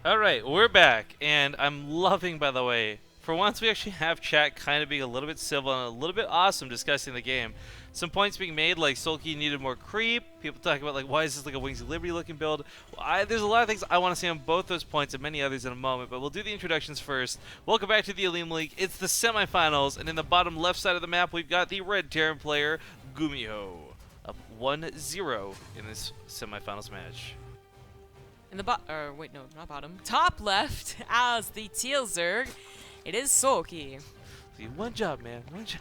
Alright, we're back, and I'm loving, by the way, for once we actually have chat kind of being a little bit civil and a little bit awesome discussing the game. Some points being made, like Soulkey needed more creep. People talking about, like, why is this like a Wings of Liberty looking build? Well, there's a lot of things I want to say on both those points and many others in a moment, but we'll do the introductions first. Welcome back to the Olimoleague. It's the semifinals, and in the bottom left side of the map, we've got the red Terran player, GuMiho, up 1-0 in this semifinals match. In the wait, no, not bottom. Top left, as the TvZ, it is Soulkey. One job, man. One job.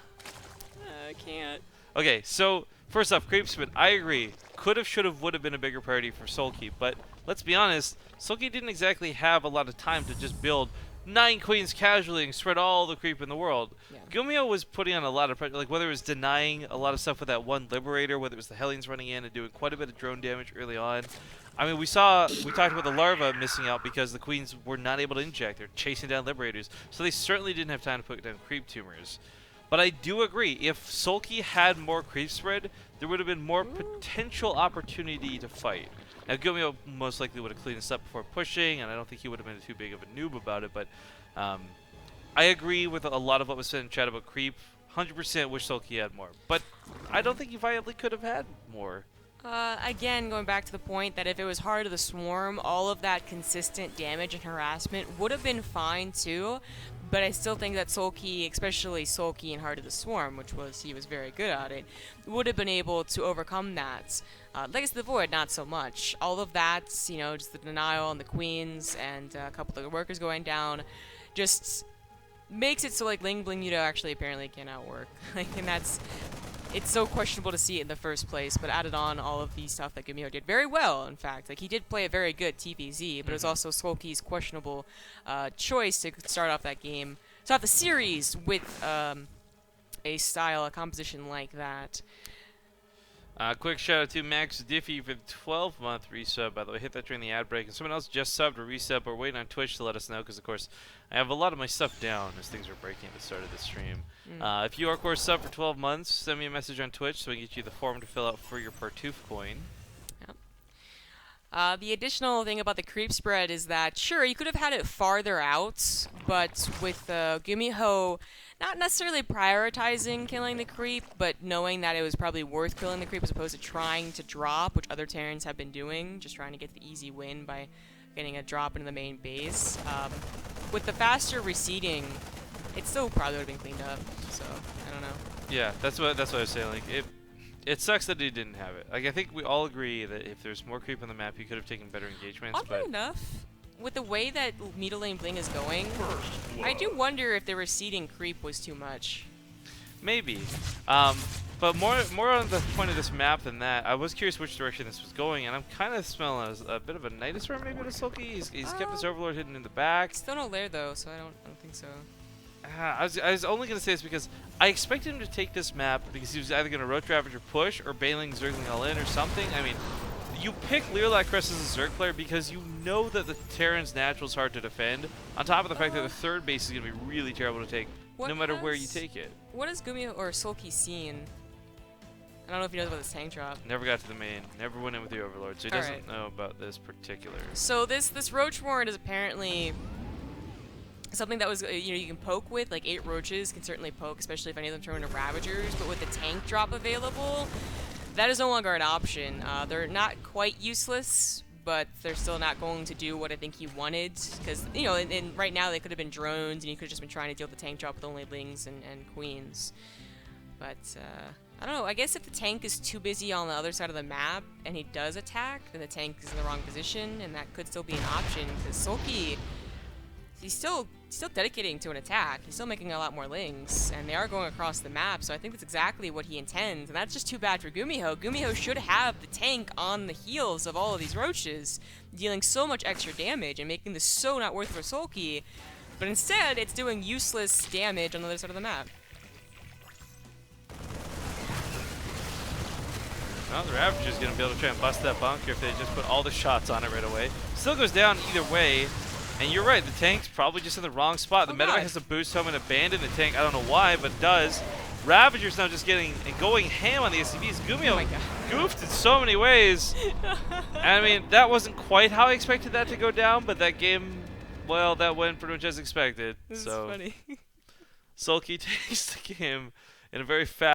I can't. Okay, so first off, creep spin. I agree. Could have, should have, would have been a bigger priority for Soulkey, but let's be honest, Soulkey didn't exactly have a lot of time to just build 9 queens casually and spread all the creep in the world. Yeah. GuMiho was putting on a lot of pressure, like whether it was denying a lot of stuff with that one Liberator, whether it was the Hellions running in and doing quite a bit of drone damage early on. I mean, we talked about the larva missing out because the queens were not able to inject. They're chasing down Liberators, so they certainly didn't have time to put down creep tumors. But I do agree, if Soulkey had more creep spread, there would have been more potential opportunity to fight. Now, GuMiho most likely would have cleaned this up before pushing, and I don't think he would have been too big of a noob about it, but I agree with a lot of what was said in chat about creep. 100% wish Soulkey had more, but I don't think he viably could have had more. Again, going back to the point that if it was Heart of the Swarm, all of that consistent damage and harassment would have been fine too, but I still think that Soulkey, especially Soulkey in Heart of the Swarm, he was very good at it, would have been able to overcome that. Legacy of the Void, not so much. All of that, you know, just the denial on the queens and a couple of the workers going down, just makes it so like Ling Bling Yudo actually apparently cannot work. It's so questionable to see it in the first place, but added on all of the stuff that GuMiho did very well, in fact. Like, he did play a very good TvZ, but it was also Soulkey's questionable choice to start off that game, start off the series with a composition like that. Quick shout out to Max Diffie for the 12-month resub. By the way, hit that during the ad break. And someone else just subbed or resub. We're waiting on Twitch to let us know because, of course, I have a lot of my stuff down as things were breaking at the start of the stream. If you are, of course, sub for 12 months, send me a message on Twitch so we can get you the form to fill out for your Partoof coin. Yep. The additional thing about the creep spread is that, sure, you could have had it farther out, but with GuMiho not necessarily prioritizing killing the creep, but knowing that it was probably worth killing the creep as opposed to trying to drop, which other Terrans have been doing, just trying to get the easy win by getting a drop into the main base. With the faster receding, it still probably would have been cleaned up, so I don't know. Yeah, that's what I was saying. Like, it sucks that he didn't have it. Like, I think we all agree that if there's more creep on the map, he could have taken better engagements. Oddly enough, with the way that middle lane bling is going, I do wonder if the receding creep was too much. Maybe. But more on the point of this map than that, I was curious which direction this was going, and I'm kind of smelling a bit of a Nidus run maybe to Soulkey. He's kept his Overlord hidden in the back. Still no lair though, so I don't think so. I was only going to say this because I expected him to take this map because he was either going to Roach Ravager push or Bailing Zergling all in or something. I mean, you pick Leerlac Crest as a Zerg player because you know that the Terran's natural is hard to defend, on top of the fact that the third base is going to be really terrible to take no matter where you take it. What has GuMiho or Soulkey seen? I don't know if he knows about this tank drop. Never got to the main. Never went in with the Overlord, so he doesn't know about this particular. So this Roach Ward is apparently something that was, you can poke with. Like 8 roaches can certainly poke, especially if any of them turn into Ravagers. But with the tank drop available, that is no longer an option. They're not quite useless, but they're still not going to do what I think he wanted. Because, and right now they could have been drones, and he could have just been trying to deal with the tank drop with only Lings and Queens. But, I don't know. I guess if the tank is too busy on the other side of the map, and he does attack, then the tank is in the wrong position, and that could still be an option. Because Soulkey, he's still dedicating to an attack. He's still making a lot more Lings, and they are going across the map, so I think that's exactly what he intends, and that's just too bad for GuMiho. GuMiho should have the tank on the heels of all of these roaches, dealing so much extra damage and making this so not worth for Soulkey, but instead it's doing useless damage on the other side of the map. Well, the Ravager's going to be able to try and bust that bunker if they just put all the shots on it right away. Still goes down either way. And you're right, the tank's probably just in the wrong spot. The medevac has to boost home and abandon the tank. I don't know why, but it does. Ravagers now just getting and going ham on the SCVs. Oh GuMiho my god. goofed in so many ways. And I mean, that wasn't quite how I expected that to go down, but that game, well, that went pretty much as expected. This so is funny. Soulkey takes the game in a very fast